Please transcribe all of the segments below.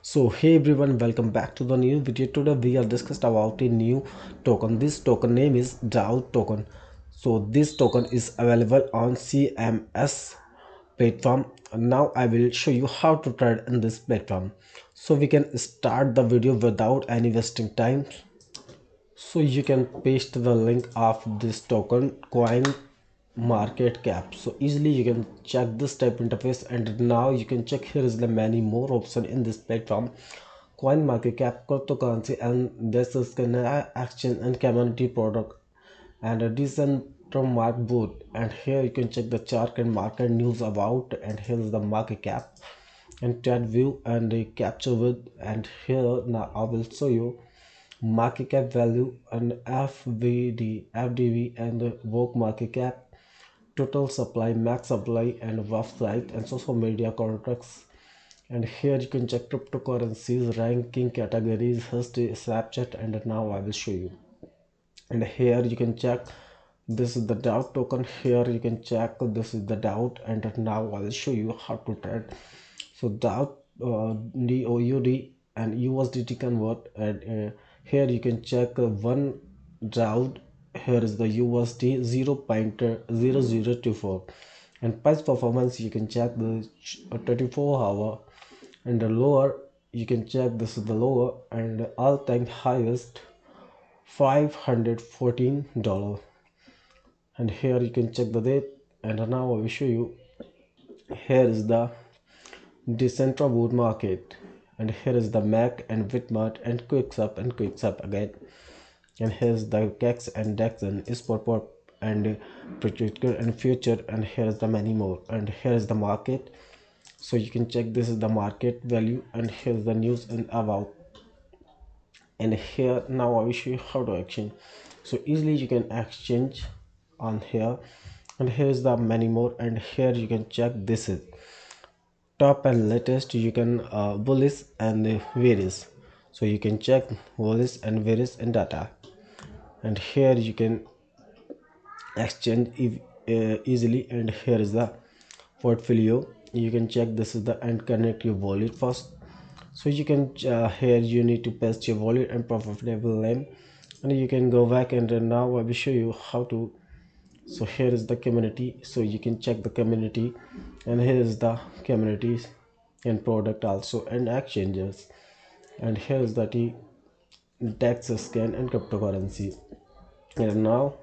So hey everyone, welcome back to the new video. Today we are discussed about a new token. This token name is DEOD token. So this token is available on CMS platform. Now I will show you how to trade in this platform. So we can start the video without any wasting time. So you can paste the link of this token coin market cap, so easily you can check this type interface. And now you can check, here is the many more option in this platform: coin market cap, cryptocurrency, and this is an exchange and community product, and a decent from mark boot. And here you can check the chart and market news about, and here is the market cap and chat view and the capture with. And here now I will show you market cap value and FDV and the work market cap, total supply, max supply, and website and social media contacts. And here you can check cryptocurrencies, ranking, categories, history, Snapchat, and now I will show you. And here you can check, this is the DEOD token. Here you can check, this is the DEOD, and now I will show you how to trade. So DEOD, DOUD and USDT convert, and here you can check one DEOD. Here is the USD 0.0024, and price performance you can check the 24-hour, and the lower you can check, this is the lower, and all-time highest $514. And here you can check the date. And now I will show you, here is the Decentralized market, and here is the MAC and Bitmart and Quicksup and Quicksup again. And here's the CAX and DEX and Spot and Projector and Future, and here's the many more. And here's the market, so you can check, this is the market value, and here's the news and about. And here now I will show you how to exchange. So easily you can exchange on here, and here's the many more. And here you can check, this is top and latest. You can bullish and various, so you can check bullish and various in data. And here you can exchange easily. And here is the portfolio, you can check, this is the, and connect your wallet first. So you can here you need to paste your wallet and profitable name, and you can go back. And now I will show you how to. So here is the community, so you can check the community, and here is the communities and product also, and exchanges. And here is the tax scan and cryptocurrency. And now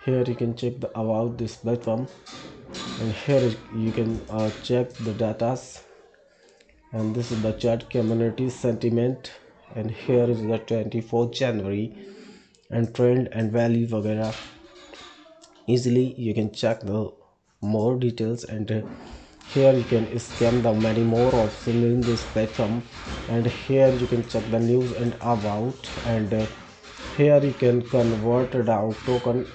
here you can check the about this platform, and here you can check the datas. And this is the chart community sentiment, and here is the 24th January and trend and value vagara. Easily you can check the more details. And here you can scan the many more options in this platform. And here you can check the news and about. And here you can convert DAO token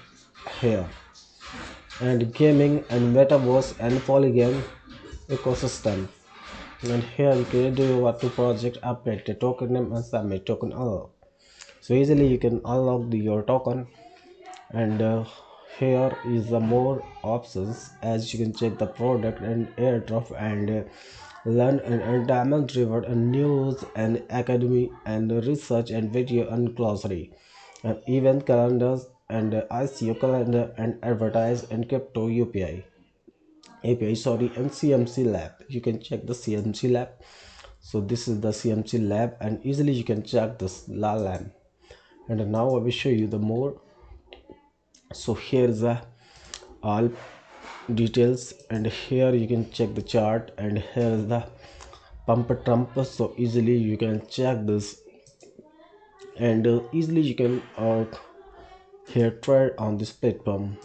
here, and gaming and metaverse and polygon ecosystem. And here you can do what to project, update the token name, and submit token unlock. So easily you can unlock your token. And here is the more options, as you can check the product and airdrop, and learn and diamond reward and news and academy and research and video and glossary and event calendars and ICO calendar and advertise and crypto API, sorry, and CMC lab. You can check the CMC lab. So this is the CMC lab, and easily you can check this la lab. And now I will show you the more. So here is the all details, and here you can check the chart, and here is the pump trump. So easily you can check this, and easily you can here trade on this platform.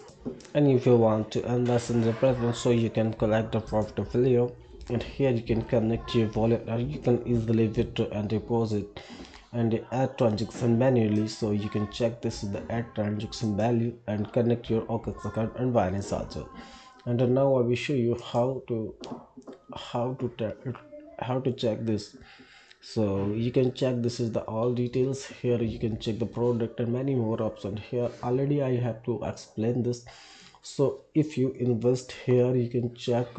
And if you want to invest in the platform, so you can collect the portfolio, and here you can connect your wallet, or you can easily withdraw and deposit and add transaction manually. So you can check, this is the add transaction value, and connect your OKX account and Binance also. And now I will show you how to check this. So you can check, this is the all details. Here you can check the product and many more options. Here already I have to explain this. So if you invest here, you can check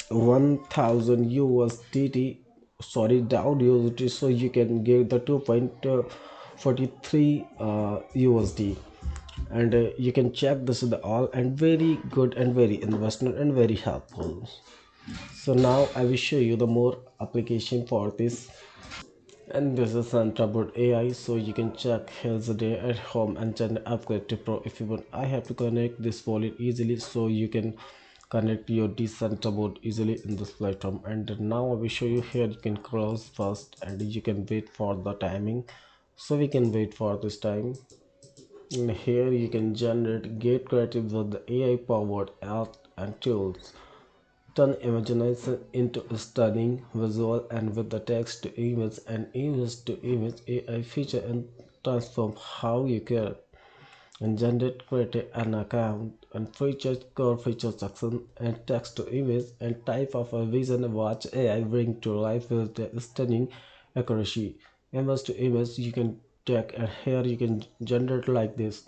1000 USDT sorry, down USD, so you can get the 2.43 USD. And you can check this is the all and very good and very investment and very helpful. So now I will show you the more application for this. And this is Interoperability AI, so you can check here's the day at home and then upgrade to pro if you want. I have to connect this wallet easily, so you can connect your Decentralized easily in this platform. And now I will show you here. You can close first and you can wait for the timing, so we can wait for this time. And here you can generate get creative with the AI powered art and tools. Turn imagination into a stunning visual, and with the text to image and image to image AI feature and transform how you care and generate create an account and features core feature section and text to image and type of a vision. Watch AI bring to life with the stunning accuracy. Image to image you can check, and here you can generate like this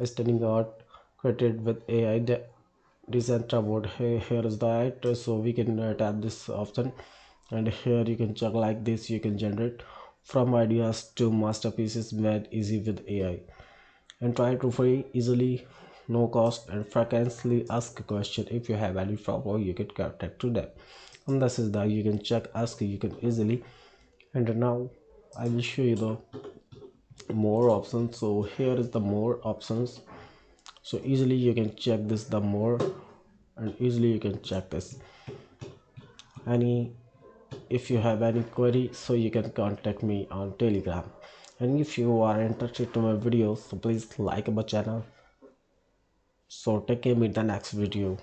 stunning art created with AI Decentralized. Here is the address, so we can tap this option, and here you can check like this. You can generate from ideas to masterpieces made easy with AI, and try to free easily, no cost, and frequently ask a question. If you have any problem, you can contact to them. And this is the you can check ask you can easily. And now I will show you the more options. So here is the more options, so easily you can check this the more, and easily you can check this any. If you have any query, so you can contact me on Telegram. And if you are interested to my videos, so please like my channel. So take care, meet the next video.